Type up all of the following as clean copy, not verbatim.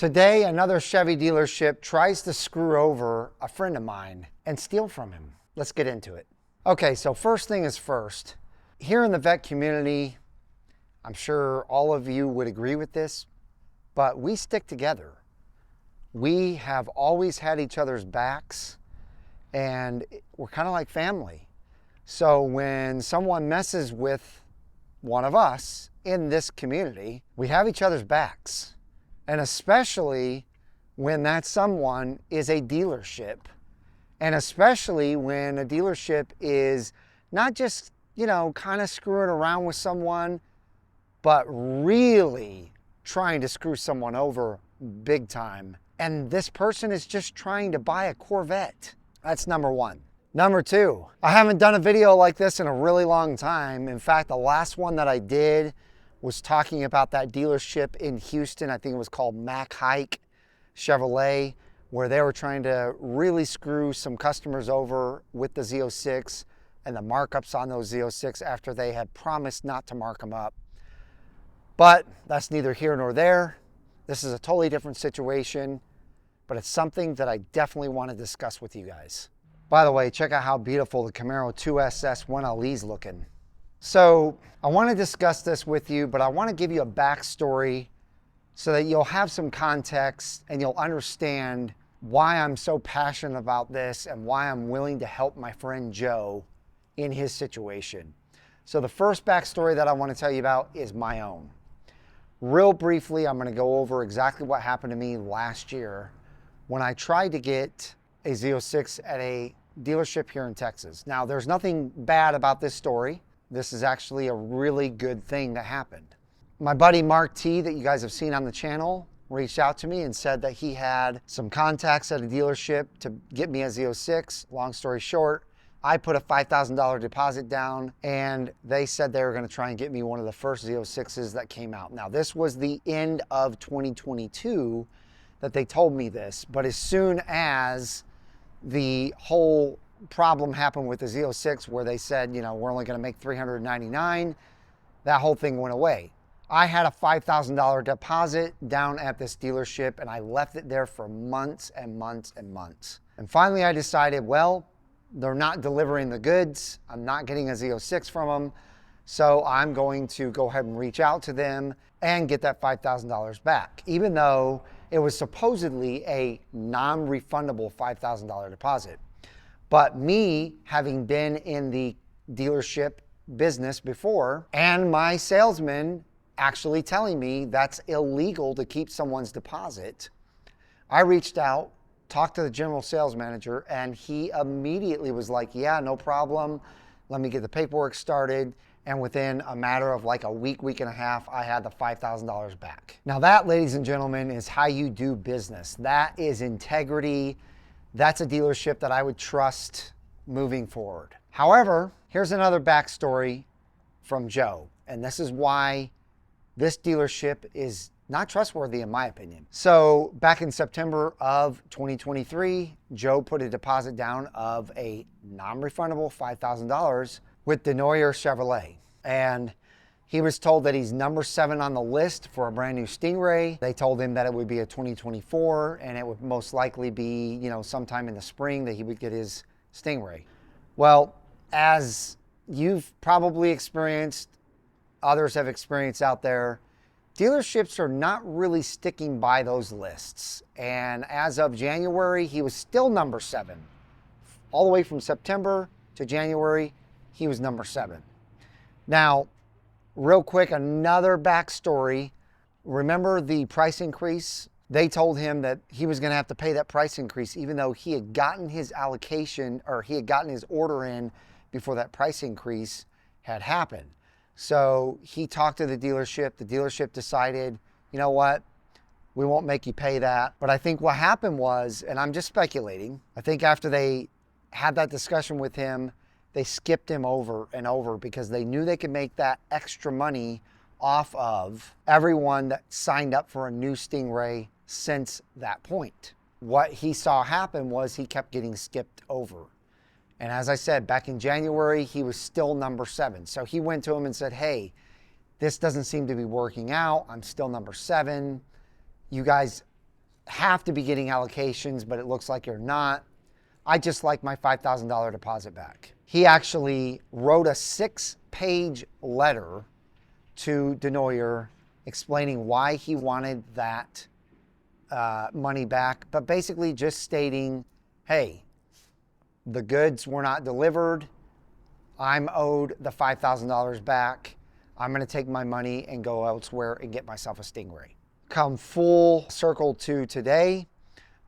Today, another Chevy dealership tries to screw over a friend of mine and steal from him. Let's get into it. Okay, so first thing is first. Here in the Vette community, I'm sure all of you would agree with this, but we stick together. We have always had each other's backs, and we're kind of like family. So when someone messes with one of us in this community, we have each other's backs. And especially when that someone is a dealership. And especially when a dealership is not just, kind of screwing around with someone, but really trying to screw someone over big time. And this person is just trying to buy a Corvette. That's number one. Number two, I haven't done a video like this in a really long time. In fact, the last one that I did was talking about that dealership in Houston. I think it was called Mac Hike Chevrolet, where they were trying to really screw some customers over with the Z06 and the markups on those Z06 after they had promised not to mark them up. But that's neither here nor there. This is a totally different situation, but it's something that I definitely want to discuss with you guys. By the way, check out how beautiful the Camaro 2SS 1LE is looking. So I want to discuss this with you, but I want to give you a backstory so that you'll have some context and you'll understand why I'm so passionate about this and why I'm willing to help my friend Joe in his situation. So the first backstory that I want to tell you about is my own. Real briefly, I'm going to go over exactly what happened to me last year when I tried to get a Z06 at a dealership here in Texas. Now, there's nothing bad about this story. This is actually a really good thing that happened. My buddy Mark T, that you guys have seen on the channel, reached out to me and said that he had some contacts at a dealership to get me a Z06. Long story short, I put a $5,000 deposit down and they said they were going to try and get me one of the first Z06s that came out. Now, this was the end of 2022 that they told me this, but as soon as the whole problem happened with the Z06 where they said, we're only going to make $399, that whole thing went away. I had a $5,000 deposit down at this dealership and I left it there for months and months and months. And finally I decided, well, they're not delivering the goods. I'm not getting a Z06 from them. So I'm going to go ahead and reach out to them and get that $5,000 back, even though it was supposedly a non-refundable $5,000 deposit. But me having been in the dealership business before and my salesman actually telling me that's illegal to keep someone's deposit, I reached out, talked to the general sales manager, and he immediately was like, yeah, no problem. Let me get the paperwork started. And within a matter of like a week and a half, I had the $5,000 back. Now that, ladies and gentlemen, is how you do business. That is integrity. That's a dealership that I would trust moving forward. However, here's another backstory from Joe, and this is why this dealership is not trustworthy in my opinion. So back in September of 2023, Joe put a deposit down of a non-refundable $5,000 with Denooyer Chevrolet. And he was told that he's number 7 on the list for a brand new Stingray. They told him that it would be a 2024 and it would most likely be, sometime in the spring that he would get his Stingray. Well, as you've probably experienced, others have experienced out there, dealerships are not really sticking by those lists. And as of January, he was still number 7. All the way from September to January, he was number 7. Now, real quick, another backstory. Remember the price increase? They told him that he was going to have to pay that price increase even though he had gotten his allocation or he had gotten his order in before that price increase had happened. So he talked to the dealership. The dealership decided, you know what? We won't make you pay that. But I think what happened was, and I'm just speculating, I think after they had that discussion with him, they skipped him over and over because they knew they could make that extra money off of everyone that signed up for a new Stingray since that point. What he saw happen was he kept getting skipped over. And as I said, back in January, he was still number 7. So he went to him and said, hey, this doesn't seem to be working out. I'm still number 7. You guys have to be getting allocations, but it looks like you're not. I just like my $5,000 deposit back. He actually wrote a 6-page letter to Denooyer explaining why he wanted that money back, but basically just stating, hey, the goods were not delivered. I'm owed the $5,000 back. I'm going to take my money and go elsewhere and get myself a Stingray. Come full circle to today,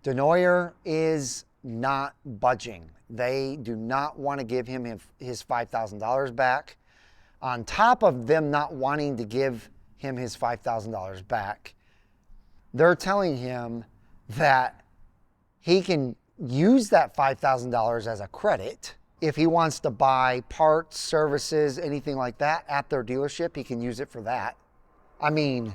Denooyer is not budging. They do not want to give him his $5,000 back. On top of them not wanting to give him his $5,000 back, they're telling him that he can use that $5,000 as a credit. If he wants to buy parts, services, anything like that at their dealership, he can use it for that. I mean,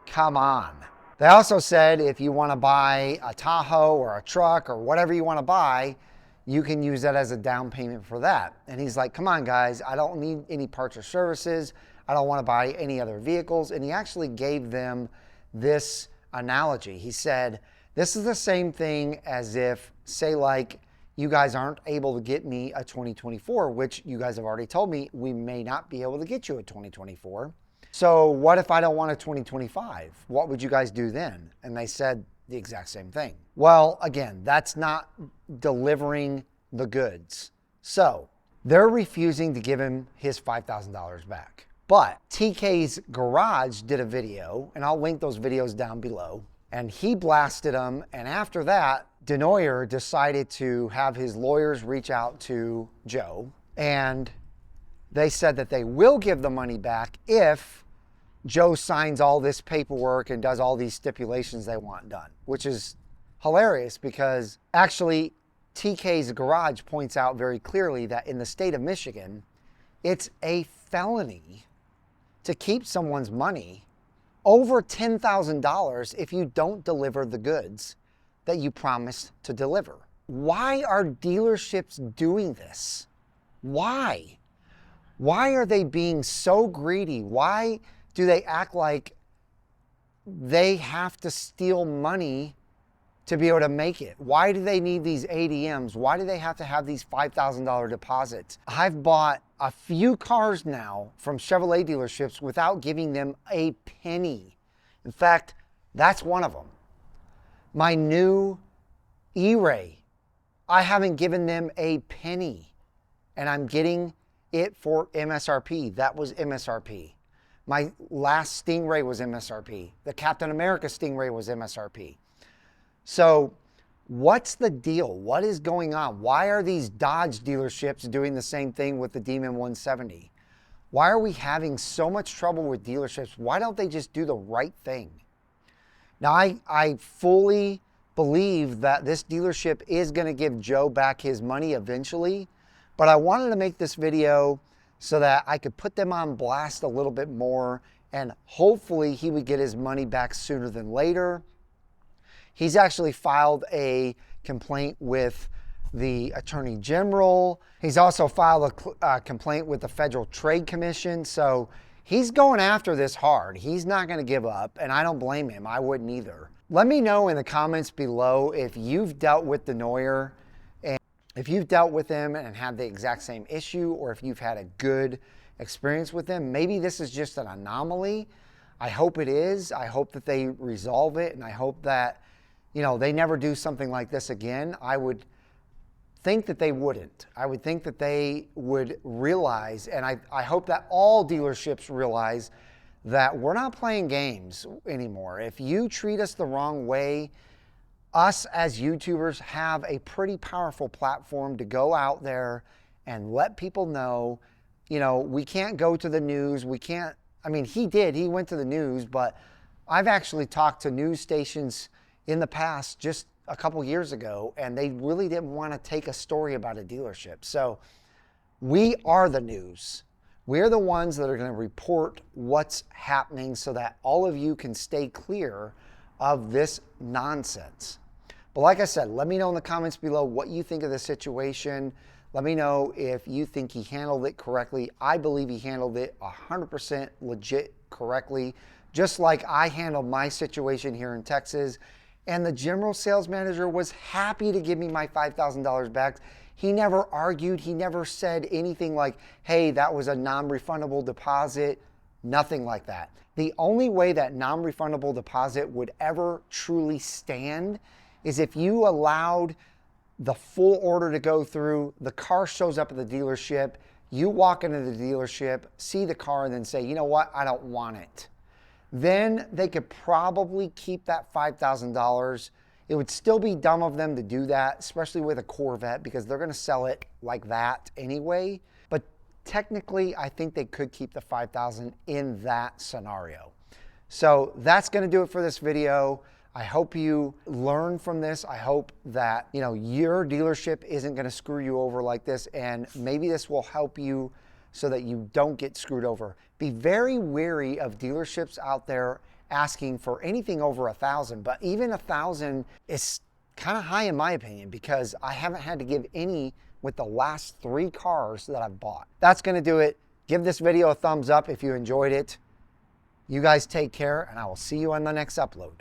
come on. They also said if you want to buy a Tahoe or a truck or whatever you want to buy, you can use that as a down payment for that. And he's like, come on guys, I don't need any parts or services. I don't want to buy any other vehicles. And he actually gave them this analogy. He said, this is the same thing as if, say like, you guys aren't able to get me a 2024, which you guys have already told me we may not be able to get you a 2024. So what if I don't want a 2025? What would you guys do then? And they said the exact same thing. Well, again, that's not delivering the goods. So they're refusing to give him his $5,000 back. But TK's Garage did a video, and I'll link those videos down below, and he blasted them. And after that, Denooyer decided to have his lawyers reach out to Joe, and they said that they will give the money back if Joe signs all this paperwork and does all these stipulations they want done, which is hilarious because actually TK's Garage points out very clearly that in the state of Michigan, it's a felony to keep someone's money over $10,000 if you don't deliver the goods that you promised to deliver. Why are dealerships doing this? Why? Why are they being so greedy? Why do they act like they have to steal money to be able to make it? Why do they need these ADMs? Why do they have to have these $5,000 deposits? I've bought a few cars now from Chevrolet dealerships without giving them a penny. In fact, that's one of them. My new E-Ray, I haven't given them a penny, and I'm getting it for MSRP. That was MSRP. My last Stingray was MSRP. The Captain America Stingray was MSRP. So what's the deal? What is going on? Why are these Dodge dealerships doing the same thing with the Demon 170? Why are we having so much trouble with dealerships? Why don't they just do the right thing? Now, I fully believe that this dealership is going to give Joe back his money eventually, but I wanted to make this video so that I could put them on blast a little bit more, and hopefully he would get his money back sooner than later. He's actually filed a complaint with the Attorney General. He's also filed a complaint with the Federal Trade Commission. So he's going after this hard. He's not going to give up, and I don't blame him. I wouldn't either. Let me know in the comments below if you've dealt with Denooyer, and if you've dealt with him and had the exact same issue, or if you've had a good experience with him. Maybe this is just an anomaly. I hope it is. I hope that they resolve it, and I hope that, you know, they never do something like this again. I would think that they wouldn't. I would think that they would realize, and I hope that all dealerships realize that we're not playing games anymore. If you treat us the wrong way, us as YouTubers have a pretty powerful platform to go out there and let people know, you know, we can't go to the news. We can't, I mean, he went to the news, but I've actually talked to news stations in the past, just a couple years ago, and they really didn't want to take a story about a dealership. So we are the news. We're the ones that are going to report what's happening so that all of you can stay clear of this nonsense. But like I said, let me know in the comments below what you think of the situation. Let me know if you think he handled it correctly. I believe he handled it 100% legit correctly, just like I handled my situation here in Texas. And the general sales manager was happy to give me my $5,000 back. He never argued. He never said anything like, hey, that was a non-refundable deposit. Nothing like that. The only way that non-refundable deposit would ever truly stand is if you allowed the full order to go through, the car shows up at the dealership, you walk into the dealership, see the car, and then say, you know what, I don't want it. Then they could probably keep that $5,000. It would still be dumb of them to do that, especially with a Corvette, because they're going to sell it like that anyway. But technically, I think they could keep the $5,000 in that scenario. So that's going to do it for this video. I hope you learn from this. I hope that, you know, your dealership isn't going to screw you over like this, and maybe this will help you so that you don't get screwed over. Be very wary of dealerships out there asking for anything over $1,000, but even $1,000 is kind of high in my opinion, because I haven't had to give any with the last 3 cars that I've bought. That's going to do it. Give this video a thumbs up if you enjoyed it. You guys take care, and I will see you on the next upload.